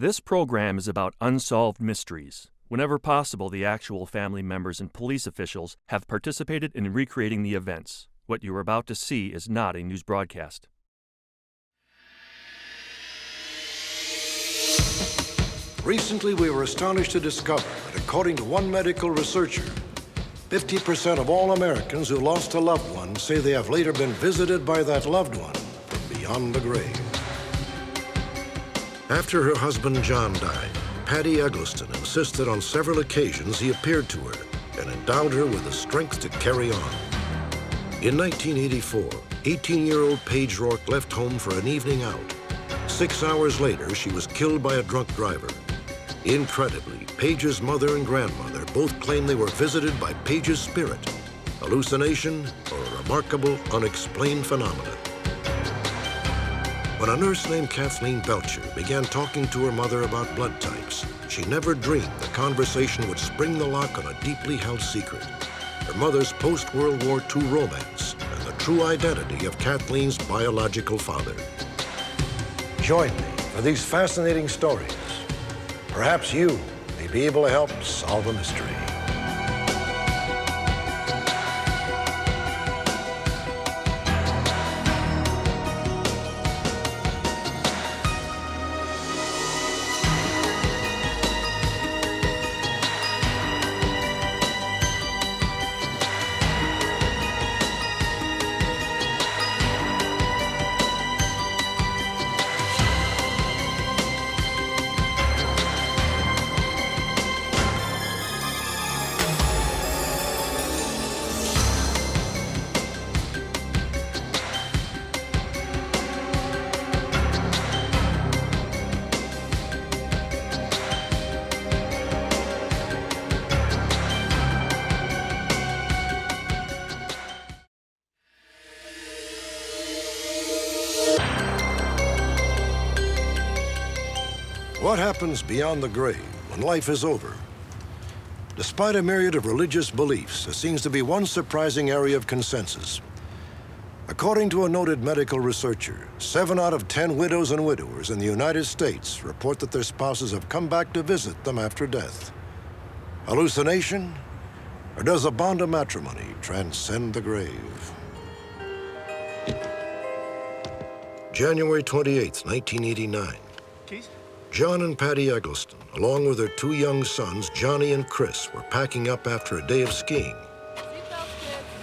This program is about unsolved mysteries. Whenever possible, the actual family members and police officials have participated in recreating the events. What you are about to see is not a news broadcast. Recently, we were astonished to discover that according to one medical researcher, 50% of all Americans who lost a loved one say they have later been visited by that loved one from beyond the grave. After her husband John died, Patty Eggleston insisted on several occasions he appeared to her and endowed her with the strength to carry on. In 1984, 18-year-old Paige ROARK left home for an evening out. 6 hours later, she was killed by a drunk driver. Incredibly, Paige's mother and grandmother both claim they were visited by Paige's spirit, hallucination, or a remarkable, unexplained phenomenon. When a nurse named Kathleen Belcher began talking to her mother about blood types, she never dreamed the conversation would spring the lock on a deeply held secret, her mother's post-World War II romance and the true identity of Kathleen's biological father. Join me for these fascinating stories. Perhaps you may be able to help solve a mystery. What happens beyond the grave when life is over? Despite a myriad of religious beliefs, there seems to be one surprising area of consensus. According to a noted medical researcher, 7 out of 10 widows and widowers in the United States report that their spouses have come back to visit them after death. Hallucination? Or does the bond of matrimony transcend the grave? January 28th, 1989. Keys? John and Patty Eggleston, along with their 2 young sons, Johnny and Chris, were packing up after a day of skiing.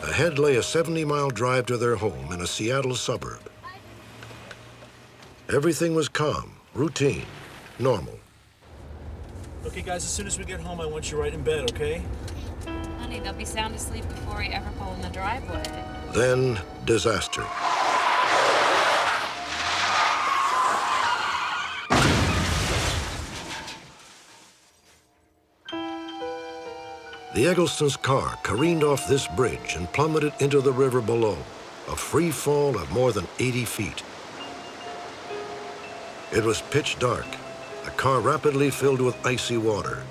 Ahead lay a 70-mile drive to their home in a Seattle suburb. Everything was calm, routine, normal. Okay, guys, as soon as we get home, I want you right in bed, okay? Honey, they'll be sound asleep before we ever pull in the driveway. Then, disaster. The Egglestons' car careened off this bridge and plummeted into the river below, a free fall of more than 80 feet. It was pitch dark. The car rapidly filled with icy water.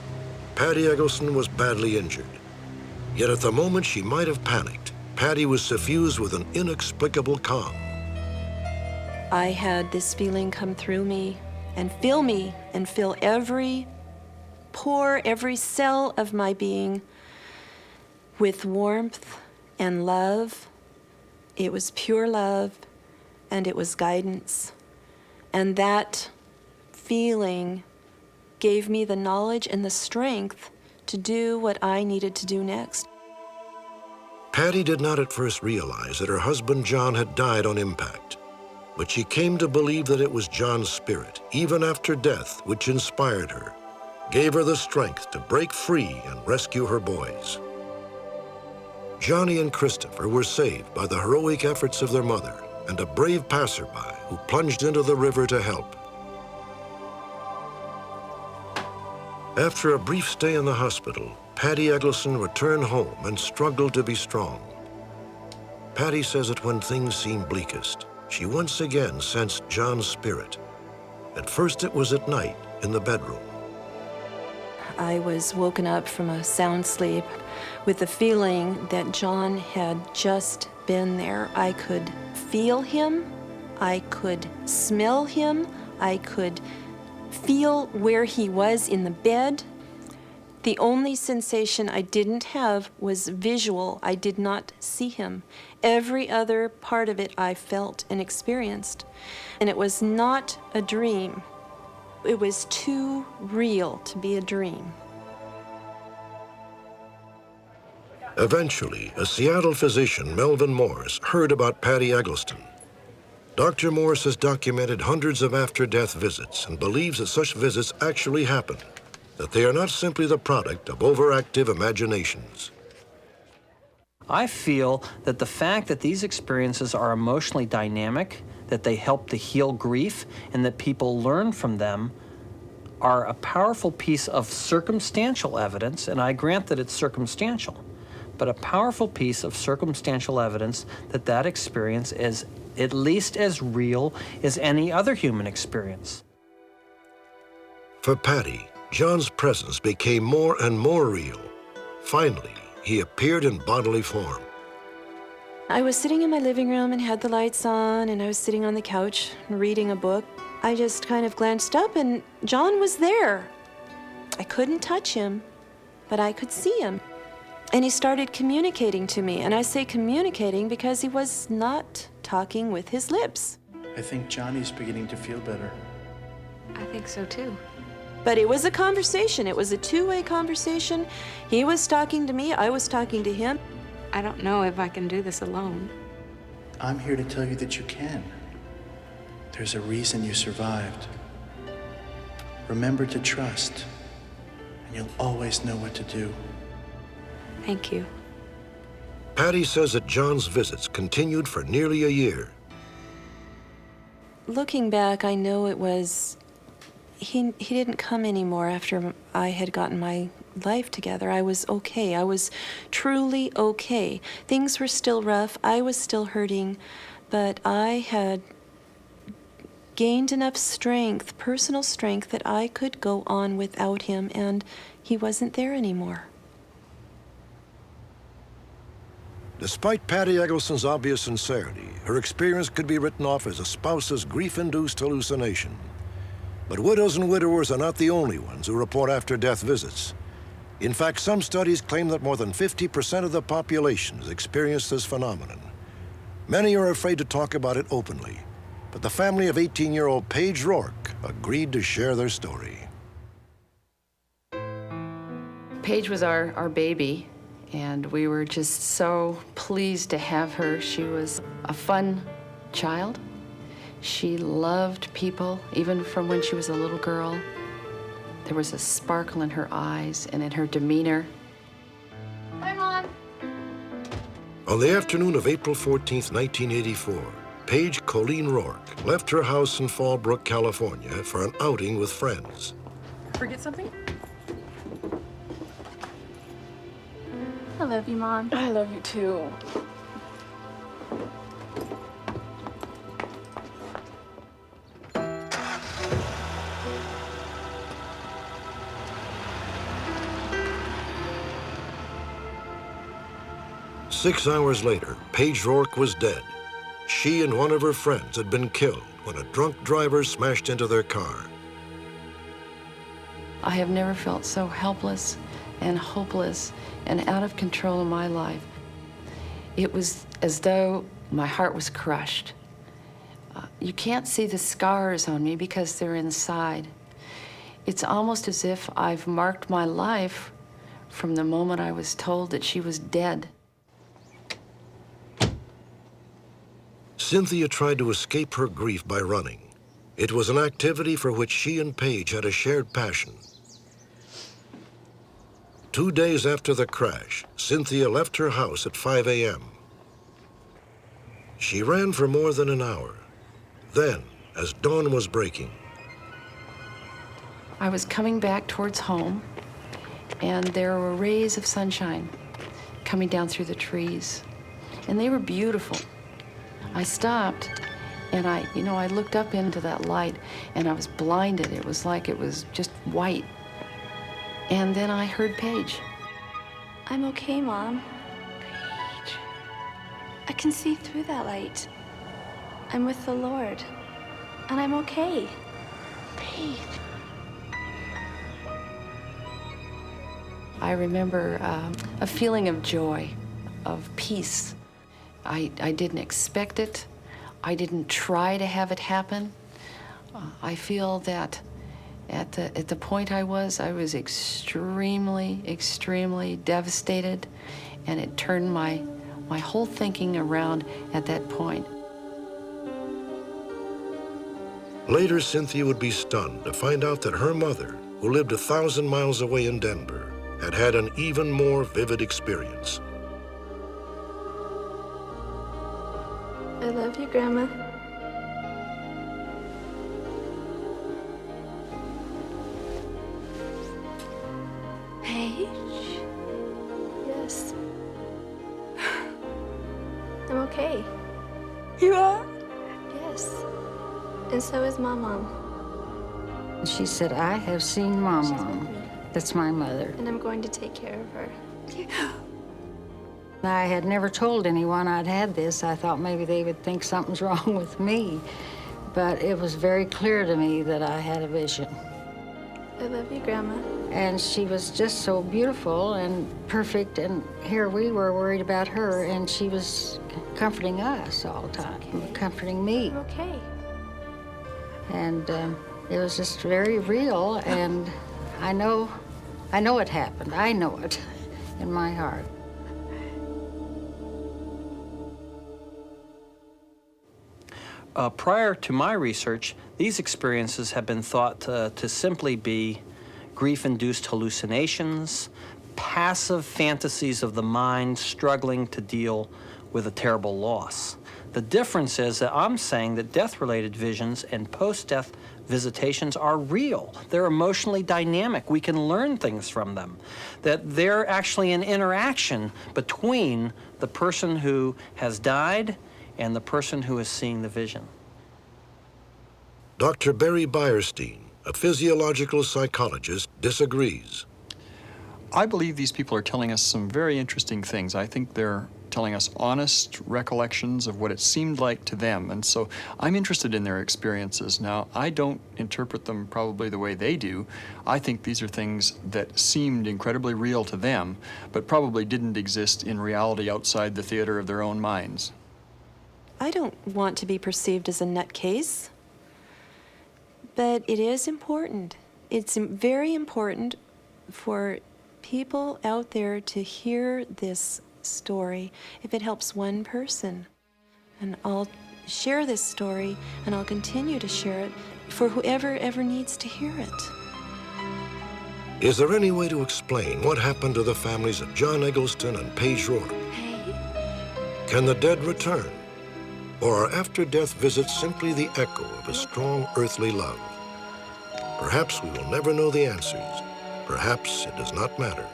Patty Eggleston was badly injured. Yet at the moment she might have panicked, Patty was suffused with an inexplicable calm. I had this feeling come through me and fill every pore, every cell of my being with warmth and love. It was pure love, and it was guidance. And that feeling gave me the knowledge and the strength to do what I needed to do next. Patty did not at first realize that her husband John had died on impact, but she came to believe that it was John's spirit, even after death, which inspired her, gave her the strength to break free and rescue her boys. Johnny and Christopher were saved by the heroic efforts of their mother and a brave passerby who plunged into the river to help. After a brief stay in the hospital, Patty Eggleston returned home and struggled to be strong. Patty says that when things seemed bleakest, she once again sensed John's spirit. At first it was at night in the bedroom. I was woken up from a sound sleep with the feeling that John had just been there. I could feel him, I could smell him, I could feel where he was in the bed. The only sensation I didn't have was visual. I did not see him. Every other part of it I felt and experienced. And it was not a dream. It was too real to be a dream. Eventually, a Seattle physician, Melvin Morse, heard about Patty Eggleston. Dr. Morse has documented hundreds of after-death visits and believes that such visits actually happen, that they are not simply the product of overactive imaginations. I feel that the fact that these experiences are emotionally dynamic, that they help to heal grief, and that people learn from them are a powerful piece of circumstantial evidence, and I grant that it's circumstantial, but a powerful piece of circumstantial evidence that that experience is at least as real as any other human experience. For Patty, John's presence became more and more real. Finally, he appeared in bodily form. I was sitting in my living room and had the lights on, and I was sitting on the couch reading a book. I just kind of glanced up, and John was there. I couldn't touch him, but I could see him. And he started communicating to me, and I say communicating because he was not talking with his lips. I think Johnny's beginning to feel better. I think so too. But it was a conversation. It was a two-way conversation. He was talking to me, I was talking to him. I don't know if I can do this alone. I'm here to tell you that you can. There's a reason you survived. Remember to trust, and you'll always know what to do. Thank you. Patty says that John's visits continued for nearly a year. Looking back, I know it was, he didn't come anymore after I had gotten my life together. I was okay. I was truly okay. Things were still rough. I was still hurting, but I had gained enough strength, personal strength, that I could go on without him, and he wasn't there anymore. Despite Patty Eggleston's obvious sincerity, her experience could be written off as a spouse's grief-induced hallucination. But widows and widowers are not the only ones who report after-death visits. In fact, some studies claim that more than 50% of the population has experienced this phenomenon. Many are afraid to talk about it openly, but the family of 18-year-old Paige ROARK agreed to share their story. Paige was our baby, and we were just so pleased to have her. She was a fun child. She loved people, even from when she was a little girl. There was a sparkle in her eyes and in her demeanor. Hi, Mom. On the afternoon of April 14th, 1984, Paige Colleen ROARK left her house in Fallbrook, California for an outing with friends. Forget something? I love you, Mom. I love you too. Six hours later, Paige ROARK was dead. She and one of her friends had been killed when a drunk driver smashed into their car. I have never felt so helpless and hopeless and out of control in my life. It was as though my heart was crushed. You can't see the scars on me because they're inside. It's almost as if I've marked my life from the moment I was told that she was dead. Cynthia tried to escape her grief by running. It was an activity for which she and Paige had a shared passion. 2 days after the crash, Cynthia left her house at 5 a.m. She ran for more than an hour. Then, as dawn was breaking, I was coming back towards home, and there were rays of sunshine coming down through the trees, and they were beautiful. I stopped, and I looked up into that light, and I was blinded. It was like it was just white. And then I heard Paige. I'm okay, Mom. Paige. I can see through that light. I'm with the Lord, and I'm okay. Paige. I remember a feeling of joy, of peace. I didn't expect it. I didn't try to have it happen. I feel that at the point I was extremely, extremely devastated, and it turned my whole thinking around at that point. Later, Cynthia would be stunned to find out that her mother, who lived 1,000 miles away in Denver, had had an even more vivid experience. I love you, Grandma. Paige? Yes. I'm okay. You are? Yes. And so is my mom. She said, I have seen Mom. That's my mother. And I'm going to take care of her. I had never told anyone I'd had this. I thought maybe they would think something's wrong with me. But it was very clear to me that I had a vision. I love you, Grandma. And she was just so beautiful and perfect, and here we were worried about her, and she was comforting us all the time, comforting me. I'm okay. And it was just very real, and I know it happened. I know it in my heart. Prior to my research, these experiences have been thought to simply be grief-induced hallucinations, passive fantasies of the mind struggling to deal with a terrible loss. The difference is that I'm saying that death-related visions and post-death visitations are real. They're emotionally dynamic. We can learn things from them. That they're actually an interaction between the person who has died and the person who is seeing the vision. Dr. Barry Beierstein, a physiological psychologist, disagrees. I believe these people are telling us some very interesting things. I think they're telling us honest recollections of what it seemed like to them. And so I'm interested in their experiences. Now, I don't interpret them probably the way they do. I think these are things that seemed incredibly real to them, but probably didn't exist in reality outside the theater of their own minds. I don't want to be perceived as a nutcase, but it is important. It's very important for people out there to hear this story if it helps one person. And I'll share this story, and I'll continue to share it for whoever ever needs to hear it. Is there any way to explain what happened to the families of John Eggleston and Paige ROARK? Can the dead return? Or are after-death visits simply the echo of a strong earthly love? Perhaps we will never know the answers. Perhaps it does not matter.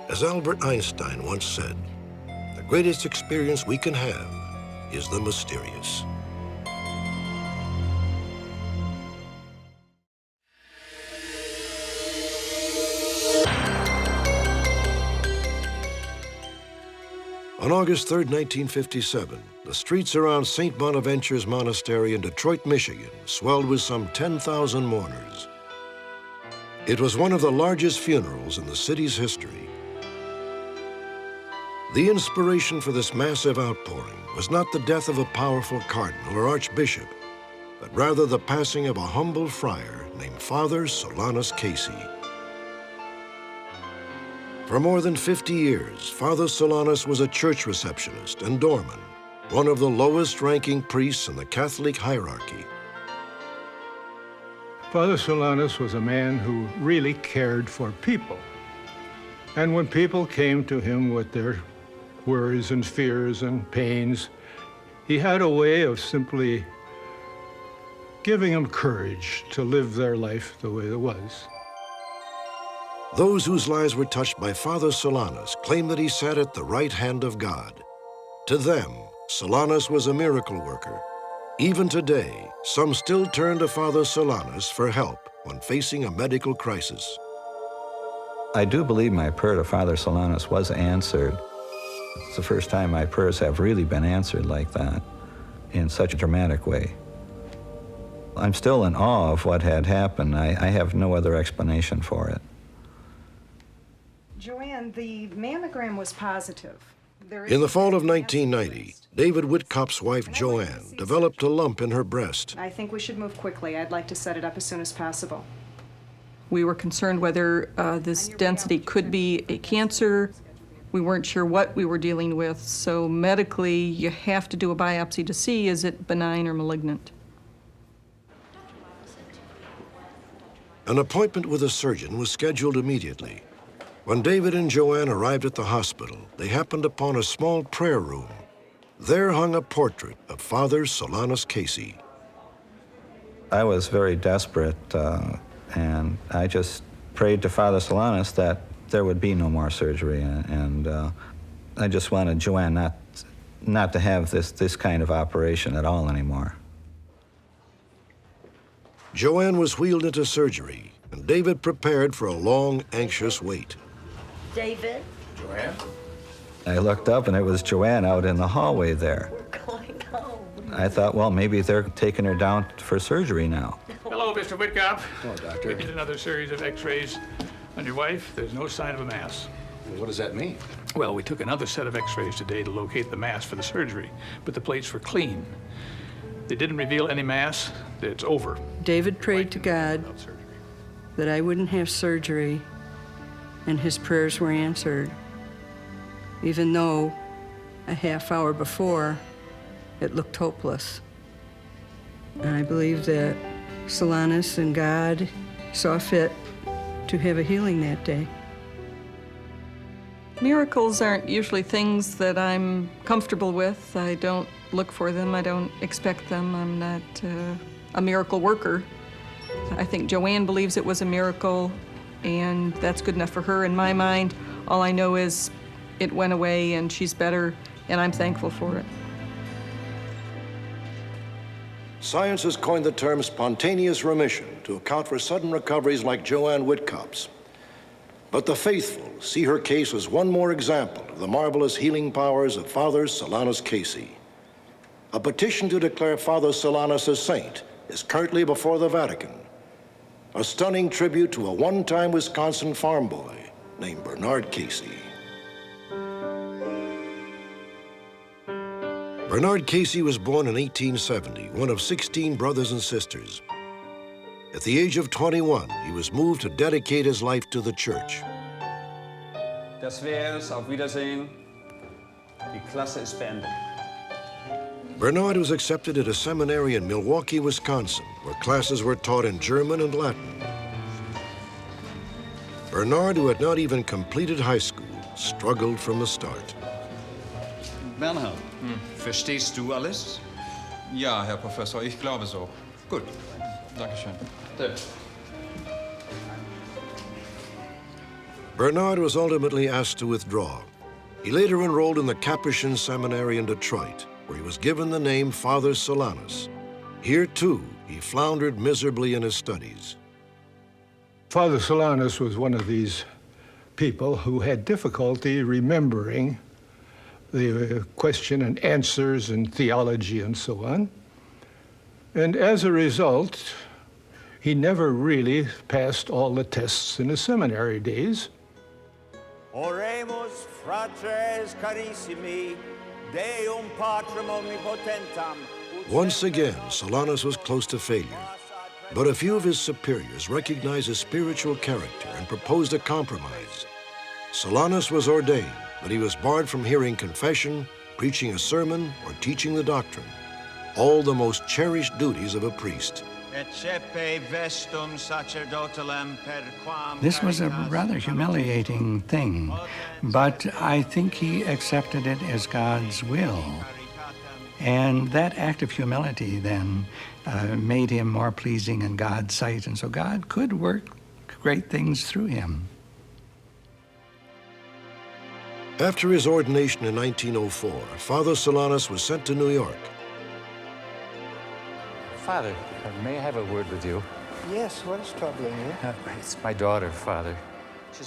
As Albert Einstein once said, the greatest experience we can have is the mysterious. On August 3, 1957, the streets around St. Bonaventure's Monastery in Detroit, Michigan, swelled with some 10,000 mourners. It was one of the largest funerals in the city's history. The inspiration for this massive outpouring was not the death of a powerful cardinal or archbishop, but rather the passing of a humble friar named Father Solanus Casey. For more than 50 years, Father Solanus was a church receptionist and doorman, one of the lowest-ranking priests in the Catholic hierarchy. Father Solanus was a man who really cared for people. And when people came to him with their worries and fears and pains, he had a way of simply giving them courage to live their life the way it was. Those whose lives were touched by Father Solanus claim that he sat at the right hand of God. To them, Solanus was a miracle worker. Even today, some still turn to Father Solanus for help when facing a medical crisis. I do believe my prayer to Father Solanus was answered. It's the first time my prayers have really been answered like that, in such a dramatic way. I'm still in awe of what had happened. I have no other explanation for it. Joanne, the mammogram was positive. In the fall of 1990, David Whitkop's wife, Joanne, developed a lump in her breast. I think we should move quickly. I'd like to set it up as soon as possible. We were concerned whether this density could be a cancer. We weren't sure what we were dealing with, so medically you have to do a biopsy to see is it benign or malignant. An appointment with a surgeon was scheduled immediately. When David and Joanne arrived at the hospital, they happened upon a small prayer room. There hung a portrait of Father Solanus Casey. I was very desperate, and I just prayed to Father Solanus that there would be no more surgery, and I just wanted Joanne not to have this kind of operation at all anymore. Joanne was wheeled into surgery, and David prepared for a long, anxious wait. David? Joanne? I looked up, and it was Joanne out in the hallway there. We're going home. I thought, well, maybe they're taking her down for surgery now. Hello, Mr. Whitkop. Hello, Doctor. We did another series of x-rays on your wife. There's no sign of a mass. Well, what does that mean? Well, we took another set of x-rays today to locate the mass for the surgery, but the plates were clean. They didn't reveal any mass. It's over. David prayed to God that I wouldn't have surgery, and his prayers were answered, even though a half hour before it looked hopeless. And I believe that Solanus and God saw fit to have a healing that day. Miracles aren't usually things that I'm comfortable with. I don't look for them. I don't expect them. I'm not a miracle worker. I think Joanne believes it was a miracle, and that's good enough for her. In my mind, all I know is it went away and she's better, and I'm thankful for it. Science has coined the term spontaneous remission to account for sudden recoveries like Joanne Whitkop's. But the faithful see her case as one more example of the marvelous healing powers of Father Solanus Casey. A petition to declare Father Solanus a saint is currently before the Vatican. A stunning tribute to a one-time Wisconsin farm boy named Bernard Casey. Bernard Casey was born in 1870, one of 16 brothers and sisters. At the age of 21, he was moved to dedicate his life to the church. Das wär's, auf Wiedersehen. Die Klasse ist beendet. Bernard was accepted at a seminary in Milwaukee, Wisconsin, where classes were taught in German and Latin. Bernard, who had not even completed high school, struggled from the start. Bernhard, verstehst du alles? Ja, Herr Professor, ich glaube so. Gut, Dankeschön. Bernard was ultimately asked to withdraw. He later enrolled in the Capuchin seminary in Detroit, where he was given the name Father Solanus. Here, too, he floundered miserably in his studies. Father Solanus was one of these people who had difficulty remembering the question and answers and theology and so on. And as a result, he never really passed all the tests in his seminary days. Oremus, fratres carissimi, Deum Patrem omnipotentam. Once again, Solanus was close to failure. But a few of his superiors recognized his spiritual character and proposed a compromise. Solanus was ordained, but he was barred from hearing confession, preaching a sermon, or teaching the doctrine, all the most cherished duties of a priest. This was a rather humiliating thing, but I think he accepted it as God's will. And that act of humility then made him more pleasing in God's sight, and so God could work great things through him. After his ordination in 1904, Father Solanus was sent to New York. Father, may I have a word with you? Yes, what is troubling you? It's my daughter, Father.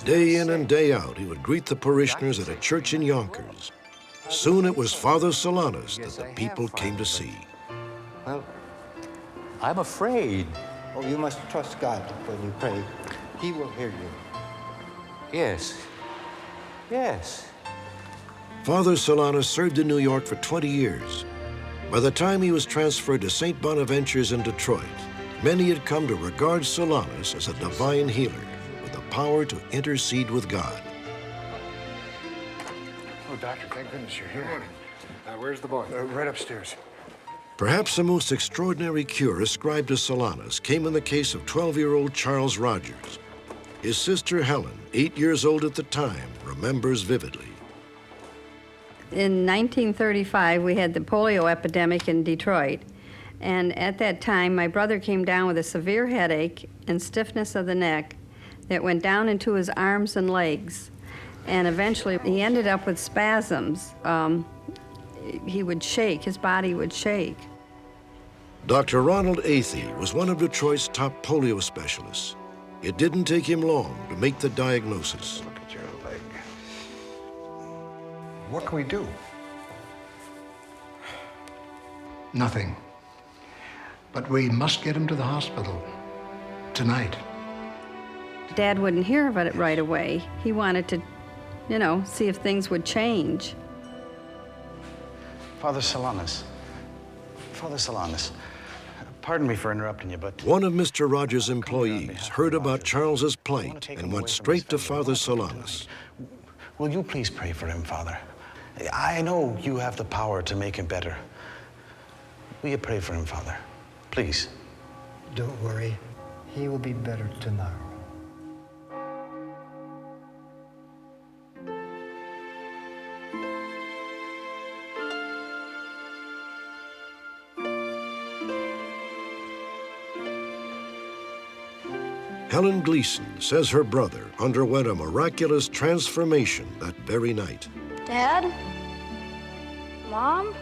Day in and day out, he would greet the parishioners at a church in Yonkers. Soon it was Father Solanus that the people came to see. Well, I'm afraid. Oh, you must trust God when you pray. He will hear you. Yes, Yes. Father Solanus served in New York for 20 years. By the time he was transferred to St. Bonaventure's in Detroit, many had come to regard Solanus as a divine healer with the power to intercede with God. Oh, doctor, thank goodness you're here. Where's the boy? Right upstairs. Perhaps the most extraordinary cure ascribed to Solanus came in the case of 12-year-old Charles Rogers. His sister Helen, 8 years old at the time, remembers vividly. In 1935, we had the polio epidemic in Detroit. And at that time, my brother came down with a severe headache and stiffness of the neck that went down into his arms and legs. And eventually, he ended up with spasms. He would shake, his body would shake. Dr. Ronald Athey was one of Detroit's top polio specialists. It didn't take him long to make the diagnosis. Look at your leg. What can we do? Nothing. But we must get him to the hospital tonight. Dad wouldn't hear of it right away. He wanted to, you know, see if things would change. Father Solanus. Father Solanus. Pardon me for interrupting you, but... One of Mr. Rogers' employees heard about Charles's plight and went straight to Father Solanus. Will you please pray for him, Father? I know you have the power to make him better. Will you pray for him, Father? Please. Don't worry. He will be better tomorrow. Helen Gleason says her brother underwent a miraculous transformation that very night. Dad? Mom?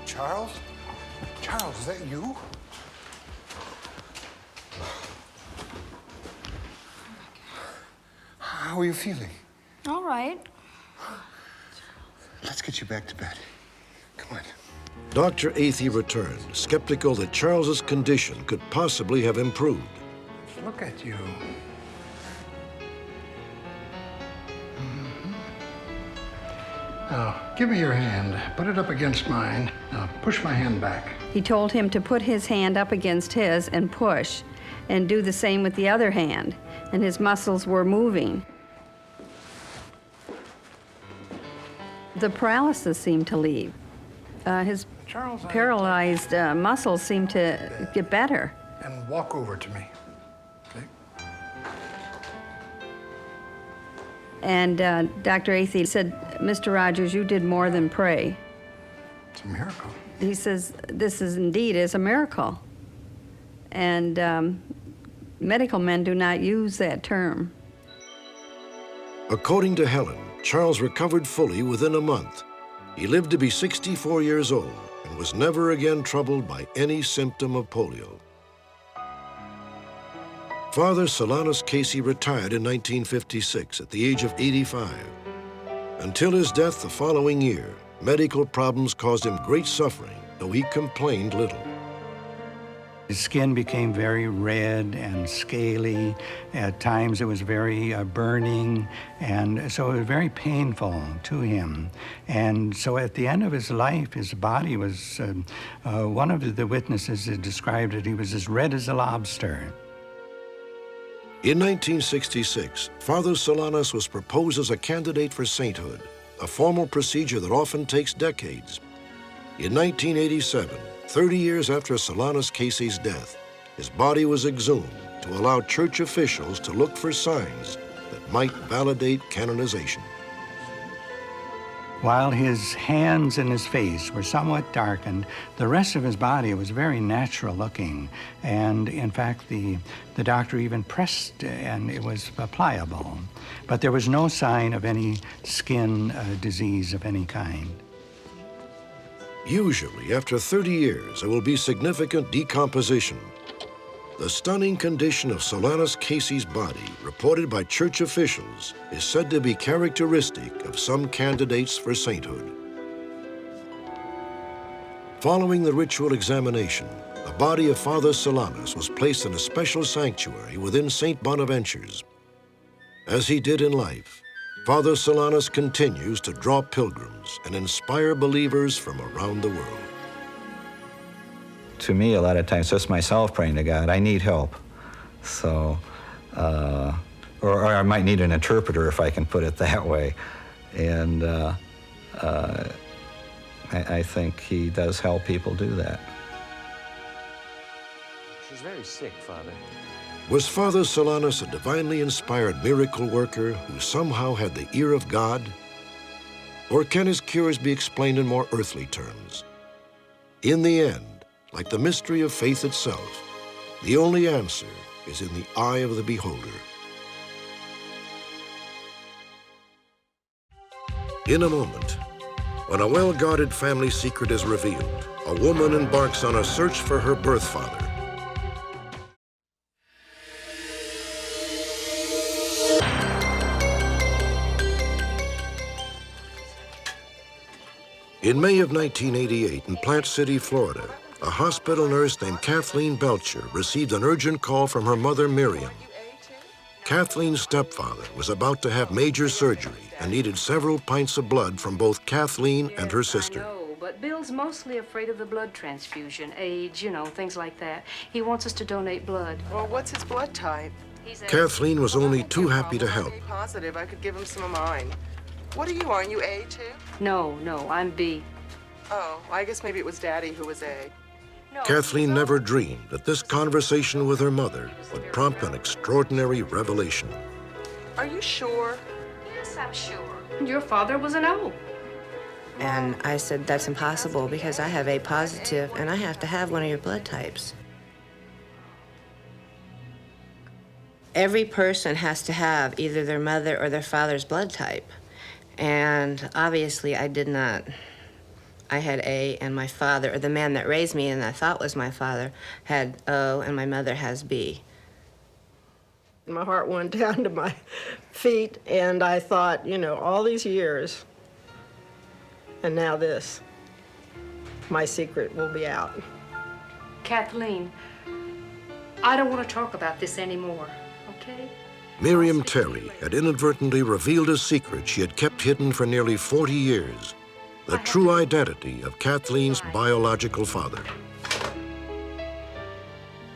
Charles? Charles, is that you? How are you feeling? All right. Let's get you back to bed. Come on. Dr. Athey returned, skeptical that Charles's condition could possibly have improved. Look at you. Now, give me your hand. Put it up against mine. Now, push my hand back. He told him to put his hand up against his and push, and do the same with the other hand, and his muscles were moving. The paralysis seemed to leave. His paralyzed muscles seemed to get better. And walk over to me. And Dr. Athey said, Mr. Rogers, you did more than pray. It's a miracle. He says, this is indeed a miracle. And medical men do not use that term. According to Helen, Charles recovered fully within a month. He lived to be 64 years old and was never again troubled by any symptom of polio. Father Solanus Casey retired in 1956 at the age of 85. Until his death the following year, medical problems caused him great suffering, though he complained little. His skin became very red and scaly. At times it was very burning, and so it was very painful to him. And so at the end of his life, his body was, one of the witnesses had described it, he was as red as a lobster. In 1966, Father Solanus was proposed as a candidate for sainthood, a formal procedure that often takes decades. In 1987, 30 years after Solanus Casey's death, his body was exhumed to allow church officials to look for signs that might validate canonization. While his hands and his face were somewhat darkened, the rest of his body was very natural looking. And in fact, the doctor even pressed and it was pliable. But there was no sign of any skin disease of any kind. Usually, after 30 years, there will be significant decomposition. The stunning condition of Solanus Casey's body, reported by church officials, is said to be characteristic of some candidates for sainthood. Following the ritual examination, the body of Father Solanus was placed in a special sanctuary within St. Bonaventure's. As he did in life, Father Solanus continues to draw pilgrims and inspire believers from around the world. To me, a lot of times, just myself praying to God, I need help. So, or I might need an interpreter, if I can put it that way. And I think he does help people do that. She's very sick, Father. Was Father Solanus a divinely inspired miracle worker who somehow had the ear of God? Or can his cures be explained in more earthly terms? In the end, like the mystery of faith itself, the only answer is in the eye of the beholder. In a moment, when a well-guarded family secret is revealed, a woman embarks on a search for her birth father. In May of 1988, in Plant City, Florida, a hospital nurse named Kathleen Belcher received an urgent call from her mother, Miriam. Kathleen's stepfather was about to have major surgery and needed several pints of blood from both Kathleen and her sister. No, but Bill's mostly afraid of the blood transfusion, age, you know, things like that. He wants us to donate blood. Well, what's his blood type? Kathleen was only too happy to help. Positive, I could give him some of mine. What are you, aren't you A too? No, I'm B. Oh, I guess maybe it was Daddy who was A. Kathleen never dreamed that this conversation with her mother would prompt an extraordinary revelation. Are you sure? Yes, I'm sure. Your father was an O. And I said, that's impossible because I have A positive and I have to have one of your blood types. Every person has to have either their mother or their father's blood type. And obviously I did not. I had A, and my father, or the man that raised me and I thought was my father, had O, and my mother has B. My heart went down to my feet, and I thought, you know, all these years, and now this, my secret will be out. Kathleen, I don't want to talk about this anymore, okay? Miriam Terry had inadvertently revealed a secret she had kept hidden for nearly 40 years. The true identity of Kathleen's biological father.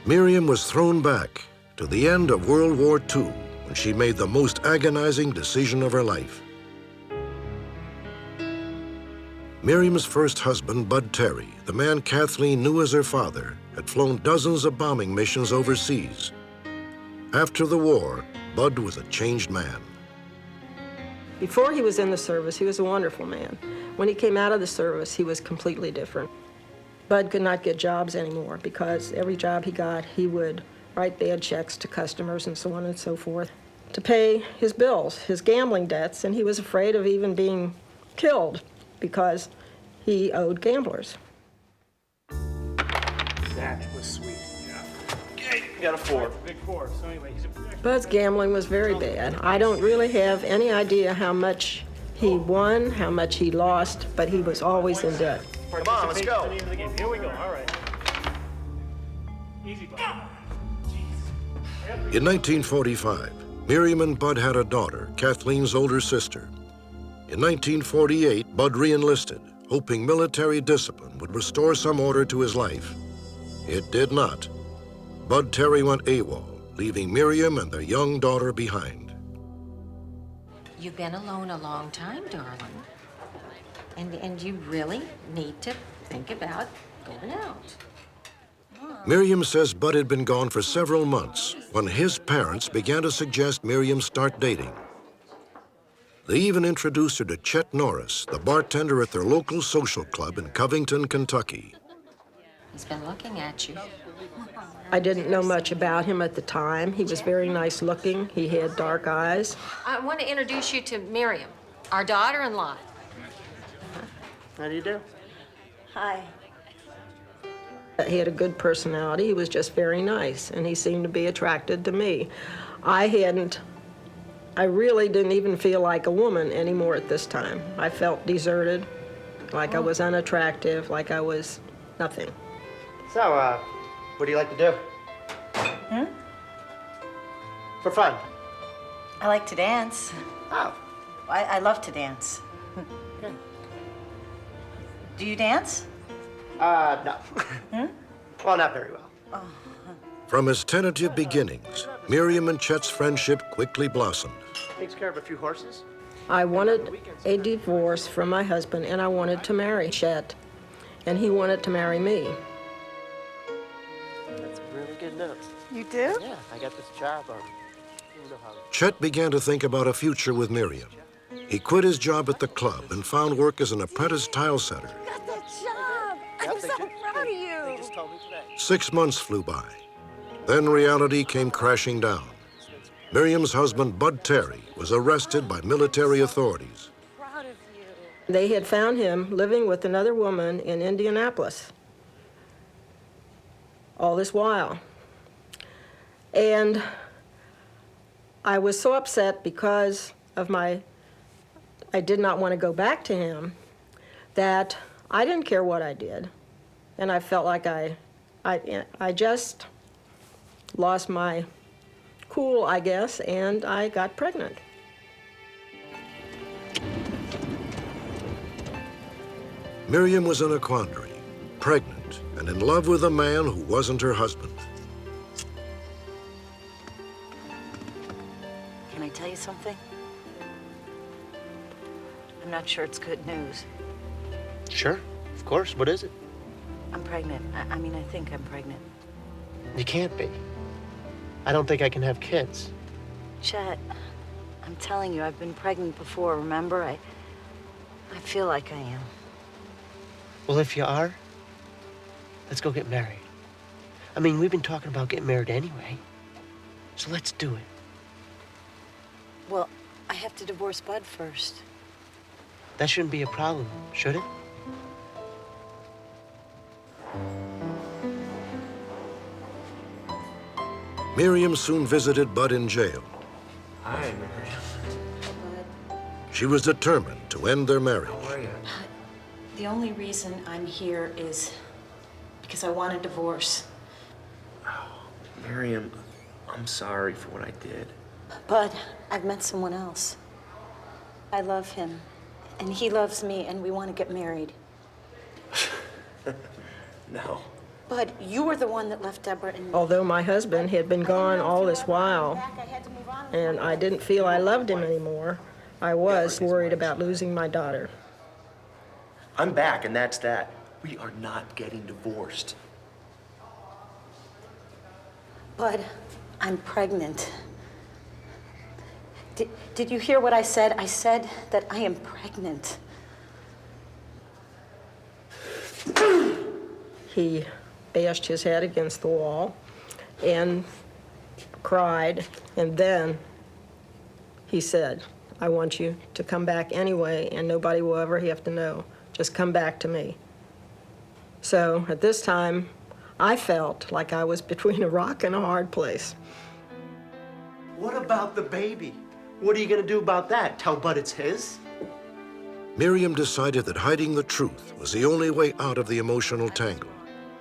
Miriam was thrown back to the end of World War II when she made the most agonizing decision of her life. Miriam's first husband, Bud Terry, the man Kathleen knew as her father, had flown dozens of bombing missions overseas. After the war, Bud was a changed man. Before he was in the service, he was a wonderful man. When he came out of the service, he was completely different. Bud could not get jobs anymore because every job he got, he would write bad checks to customers and so on and so forth to pay his bills, his gambling debts, and he was afraid of even being killed because he owed gamblers. That was sweet. Yeah. You got a 4. Big 4. So anyway, Bud's gambling was very bad. I don't really have any idea how much he won, how much he lost, but he was always in debt. Come on, let's go. Here we go. All right. Easy, Bud. In 1945, Miriam and Bud had a daughter, Kathleen's older sister. In 1948, Bud re-enlisted, hoping military discipline would restore some order to his life. It did not. Bud Terry went AWOL, leaving Miriam and their young daughter behind. You've been alone a long time, darling. And you really need to think about going out. Miriam says Bud had been gone for several months when his parents began to suggest Miriam start dating. They even introduced her to Chet Norris, the bartender at their local social club in Covington, Kentucky. He's been looking at you. I didn't know much about him at the time. He was very nice looking. He had dark eyes. I want to introduce you to Miriam, our daughter-in-law. How do you do? Hi. He had a good personality. He was just very nice, and he seemed to be attracted to me. I really didn't even feel like a woman anymore at this time. I felt deserted, like I was unattractive, like I was nothing. So, what do you like to do? For fun? I like to dance. Oh, I love to dance. Do you dance? No. Hmm? Well, not very well. Oh. From his tentative beginnings, Miriam and Chet's friendship quickly blossomed. Takes care of a few horses. I wanted a divorce from my husband, and I wanted to marry Chet, and he wanted to marry me. That's really good news. You do? Yeah, I got this job. You know how. Chet began to think about a future with Miriam. He quit his job at the club and found work as an apprentice tile setter. You got that job! I'm so proud of you! They just told me today. 6 months flew by. Then reality came crashing down. Miriam's husband, Bud Terry, was arrested by military authorities. Proud of you. They had found him living with another woman in Indianapolis all this while. And I was so upset because of I did not want to go back to him, that I didn't care what I did. And I felt like I just lost my cool, I guess, and I got pregnant. Miriam was in a quandary, pregnant and in love with a man who wasn't her husband. Can I tell you something? I'm not sure it's good news. Sure, of course. What is it? I'm pregnant. I mean, I think I'm pregnant. You can't be. I don't think I can have kids. Chet, I'm telling you, I've been pregnant before, remember? I feel like I am. Well, if you are, let's go get married. I mean, we've been talking about getting married anyway. So let's do it. Well, I have to divorce Bud first. That shouldn't be a problem, should it? Miriam soon visited Bud in jail. Hi, Miriam. She was determined to end their marriage. How are you? The only reason I'm here is because I want a divorce. Miriam, I'm sorry for what I did. Bud, I've met someone else. I love him, and he loves me, and we want to get married. No. Bud, you were the one that left Deborah and me. Although my husband had been gone all this while, and I didn't feel I loved him anymore, I was worried about losing my daughter. I'm back, and that's that. We are not getting divorced. Bud, I'm pregnant. Did you hear what I said? I said that I am pregnant. He bashed his head against the wall and cried, and then he said, I want you to come back anyway, and nobody will ever have to know. Just come back to me. So at this time, I felt like I was between a rock and a hard place. What about the baby? What are you gonna do about that? Tell Bud it's his? Miriam decided that hiding the truth was the only way out of the emotional tangle.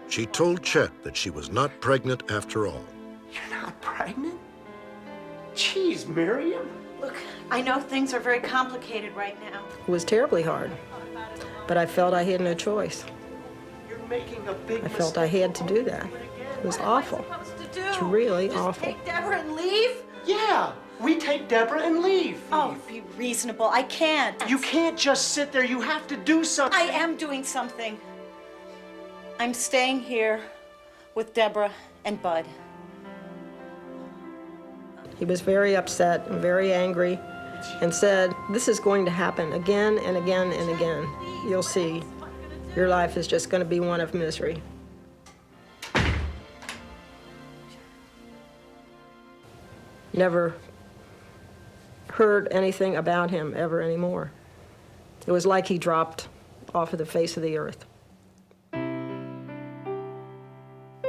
She told Chet that she was not pregnant after all. You're not pregnant? Jeez, Miriam. Look, I know things are very complicated right now. It was terribly hard, but I felt I had no choice. You're making a big I felt I had to do that. It was awful. It's really awful. Take Deborah and leave? Yeah, we take Deborah and leave. Oh, be reasonable. I can't. You can't just sit there. You have to do something. I am doing something. I'm staying here with Deborah and Bud. He was very upset and very angry and said, this is going to happen again and again and again. You'll see. Your life is just going to be one of misery. Never heard anything about him ever anymore. It was like he dropped off of the face of the earth.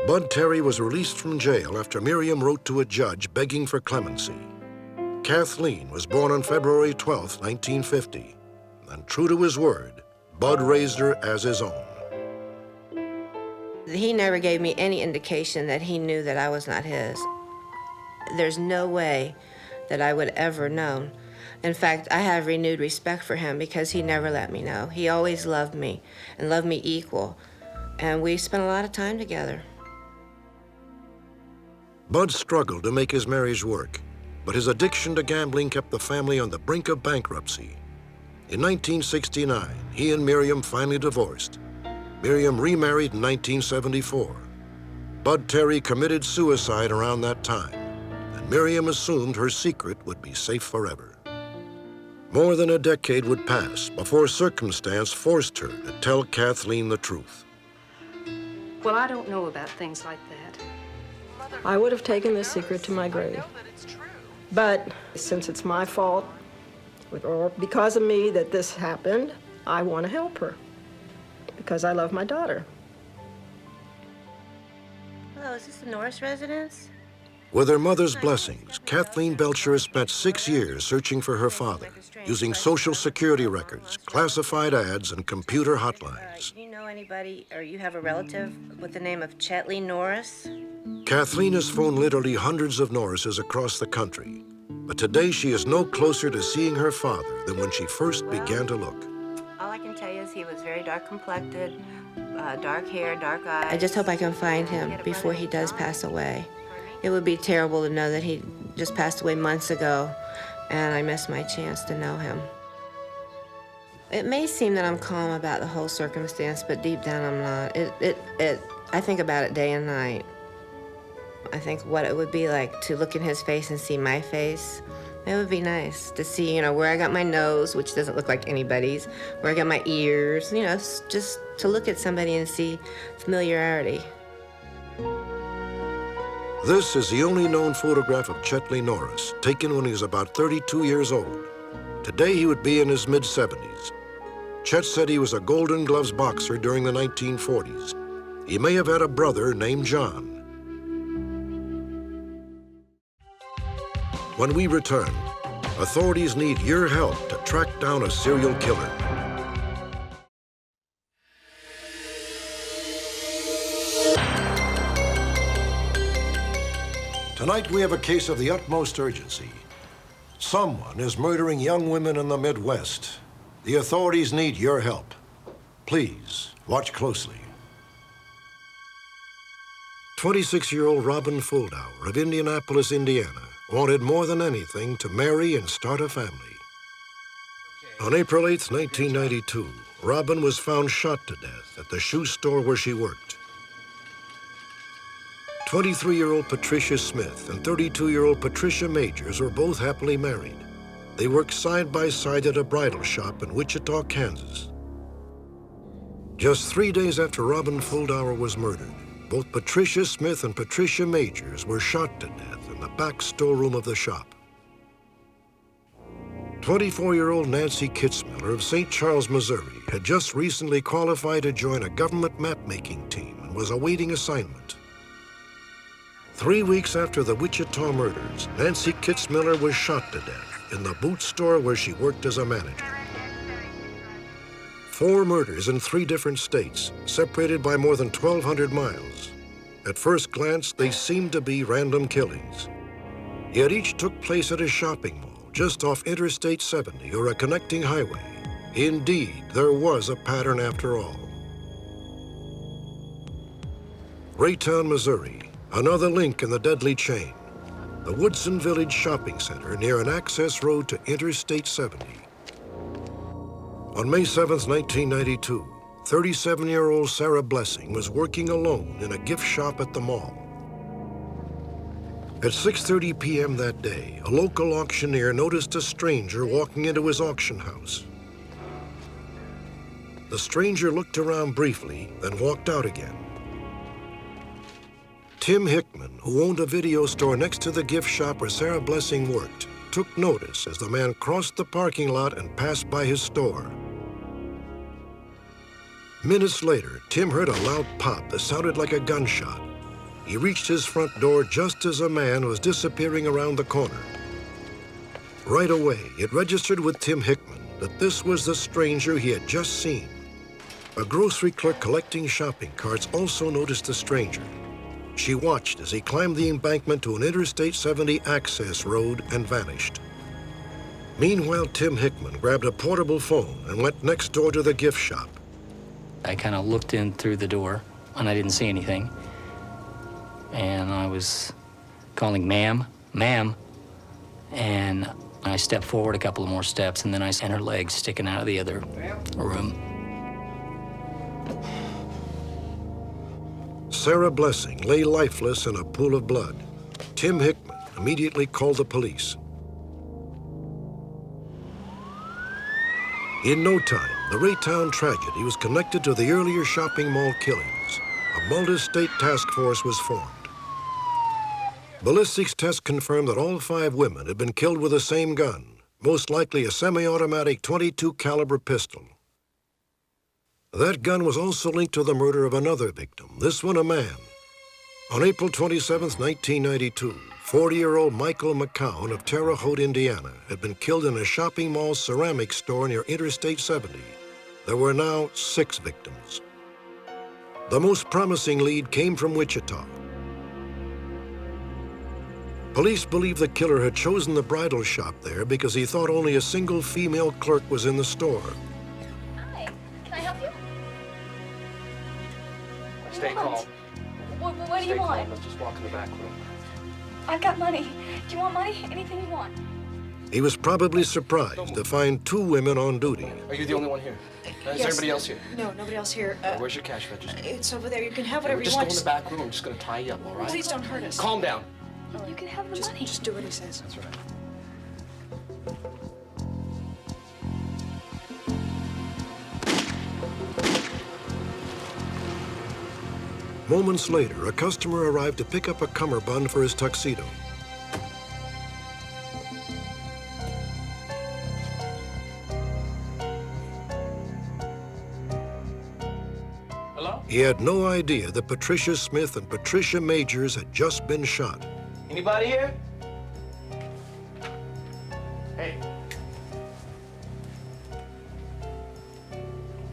Bud Terry was released from jail after Miriam wrote to a judge begging for clemency. Kathleen was born on February 12, 1950, and true to his word, Bud raised her as his own. He never gave me any indication that he knew that I was not his. There's no way that I would ever known. In fact, I have renewed respect for him because he never let me know. He always loved me and loved me equal. And we spent a lot of time together. Bud struggled to make his marriage work, but his addiction to gambling kept the family on the brink of bankruptcy. In 1969, he and Miriam finally divorced. Miriam remarried in 1974. Bud Terry committed suicide around that time, and Miriam assumed her secret would be safe forever. More than a decade would pass before circumstance forced her to tell Kathleen the truth. Well, I don't know about things like that. I would have taken this secret to my grave. But since it's my fault, or because of me that this happened, I want to help her because I love my daughter. Hello, is this the Norris residence? With her mother's blessings, Kathleen Belcher has spent 6 years searching for her father, using Social Security records, classified ads, and computer hotlines. Do you know anybody, or you have a relative with the name of Chetley Norris? Kathleen has phoned literally hundreds of Norrises across the country, but today she is no closer to seeing her father than when she first began to look. All I can tell you is he was very dark complected, dark hair, dark eyes. I just hope I can find him before he does pass away. It would be terrible to know that he just passed away months ago, and I missed my chance to know him. It may seem that I'm calm about the whole circumstance, but deep down I'm not. I think about it day and night. I think what it would be like to look in his face and see my face. It would be nice to see, where I got my nose, which doesn't look like anybody's, where I got my ears, just to look at somebody and see familiarity. This is the only known photograph of Chetley Norris, taken when he was about 32 years old. Today he would be in his mid-70s. Chet said he was a Golden Gloves boxer during the 1940s. He may have had a brother named John. When we return, authorities need your help to track down a serial killer. Tonight we have a case of the utmost urgency. Someone is murdering young women in the Midwest. The authorities need your help. Please, watch closely. 26-year-old Robin Fuldauer of Indianapolis, Indiana, wanted more than anything to marry and start a family. On April 8, 1992, Robin was found shot to death at the shoe store where she worked. 23-year-old Patricia Smith and 32-year-old Patricia Majors were both happily married. They worked side by side at a bridal shop in Wichita, Kansas. Just 3 days after Robin Fuldauer was murdered, both Patricia Smith and Patricia Majors were shot to death in the back storeroom of the shop. 24-year-old Nancy Kitzmiller of St. Charles, Missouri, had just recently qualified to join a government map-making team and was awaiting assignment. 3 weeks after the Wichita murders, Nancy Kitzmiller was shot to death in the boot store where she worked as a manager. 4 murders in 3 different states, separated by more than 1,200 miles. At first glance, they seemed to be random killings. Yet each took place at a shopping mall just off Interstate 70 or a connecting highway. Indeed, there was a pattern after all. Raytown, Missouri, another link in the deadly chain. The Woodson Village Shopping Center near an access road to Interstate 70. On May 7, 1992, 37-year-old Sarah Blessing was working alone in a gift shop at the mall. At 6:30 p.m. that day, a local auctioneer noticed a stranger walking into his auction house. The stranger looked around briefly, then walked out again. Tim Hickman, who owned a video store next to the gift shop where Sarah Blessing worked, took notice as the man crossed the parking lot and passed by his store. Minutes later, Tim heard a loud pop that sounded like a gunshot. He reached his front door just as a man was disappearing around the corner. Right away, it registered with Tim Hickman that this was the stranger he had just seen. A grocery clerk collecting shopping carts also noticed the stranger. She watched as he climbed the embankment to an Interstate 70 access road and vanished. Meanwhile, Tim Hickman grabbed a portable phone and went next door to the gift shop. I kind of looked in through the door, and I didn't see anything. And I was calling, "Ma'am, ma'am." And I stepped forward a couple of more steps, and then I sent her legs sticking out of the other room. Sarah Blessing lay lifeless in a pool of blood. Tim Hickman immediately called the police. In no time, the Raytown tragedy was connected to the earlier shopping mall killings. A multi-state task force was formed. Ballistics tests confirmed that all 5 women had been killed with the same gun, most likely a semi-automatic .22 caliber pistol. That gun was also linked to the murder of another victim, this one a man. On April 27, 1992, 40-year-old Michael McCown of Terre Haute, Indiana, had been killed in a shopping mall ceramics store near Interstate 70. There were now 6 victims. The most promising lead came from Wichita. Police believe the killer had chosen the bridal shop there because he thought only a single female clerk was in the store. Hi, can I help you? Stay calm. What do you want? Let's just walk in the back room. I've got money. Do you want money? Anything you want. He was probably surprised to find 2 women on duty. Are you the only one here? Is everybody else here? No, nobody else here. Where's your cash register? It's over there. You can have whatever you Just want. go in the back room. I'm just gonna tie you up, all right? Please don't hurt us. Calm down. You can have the money. Just do what he says. That's right. Moments later, a customer arrived to pick up a cummerbund for his tuxedo. Hello? He had no idea that Patricia Smith and Patricia Majors had just been shot. Anybody here? Hey.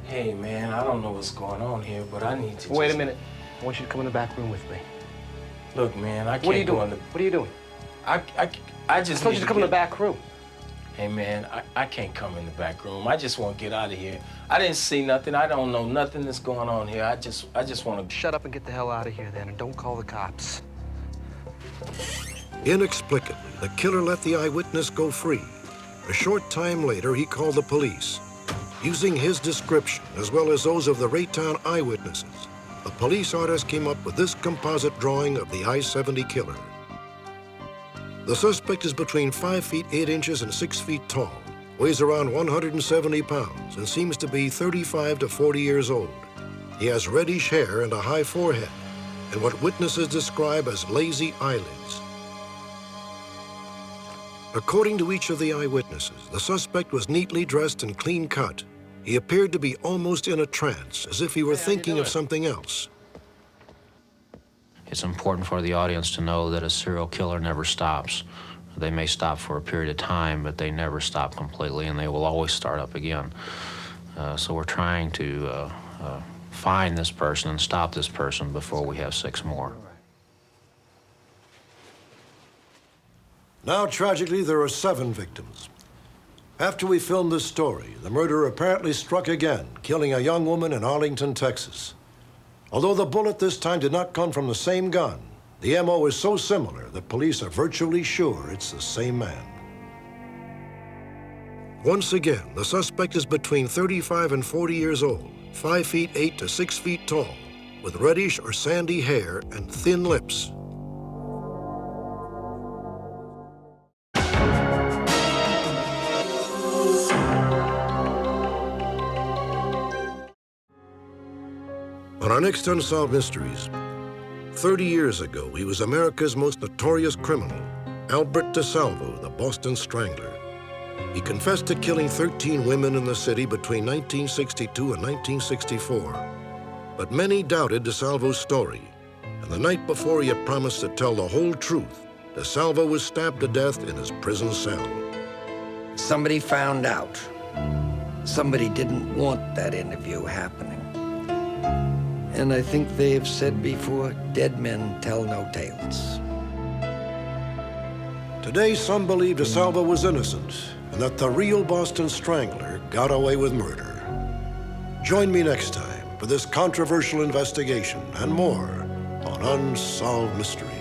Hey, man, I don't know what's going on here, but I need to Wait a minute. I want you to come in the back room with me. Look, man, I can't What are you go doing? in the... What are you doing? I just told you to come in the back room. Hey, man, I can't come in the back room. I just want to get out of here. I didn't see nothing. I don't know nothing that's going on here. I just want to... Shut up and get the hell out of here, then, and don't call the cops. Inexplicably, the killer let the eyewitness go free. A short time later, he called the police. Using his description, as well as those of the Raytown eyewitnesses, the police artist came up with this composite drawing of the I-70 killer. The suspect is between 5 feet 8 inches and 6 feet tall, weighs around 170 pounds, and seems to be 35 to 40 years old. He has reddish hair and a high forehead, and what witnesses describe as lazy eyelids. According to each of the eyewitnesses, the suspect was neatly dressed and clean-cut. He appeared to be almost in a trance, as if he were thinking of something else. It's important for the audience to know that a serial killer never stops. They may stop for a period of time, but they never stop completely, and they will always start up again. So we're trying to find this person and stop this person before we have 6 more. Now, tragically, there are 7 victims. After we filmed this story, the murderer apparently struck again, killing a young woman in Arlington, Texas. Although the bullet this time did not come from the same gun, the MO is so similar that police are virtually sure it's the same man. Once again, the suspect is between 35 and 40 years old, 5 feet 8 to 6 feet tall, with reddish or sandy hair and thin lips. On our next Unsolved Mysteries, 30 years ago, he was America's most notorious criminal, Albert DeSalvo, the Boston Strangler. He confessed to killing 13 women in the city between 1962 and 1964. But many doubted DeSalvo's story, and the night before he had promised to tell the whole truth, DeSalvo was stabbed to death in his prison cell. Somebody found out. Somebody didn't want that interview happening. And I think they've said before, dead men tell no tales. Today, some believe DeSalvo was innocent and that the real Boston Strangler got away with murder. Join me next time for this controversial investigation and more on Unsolved Mysteries.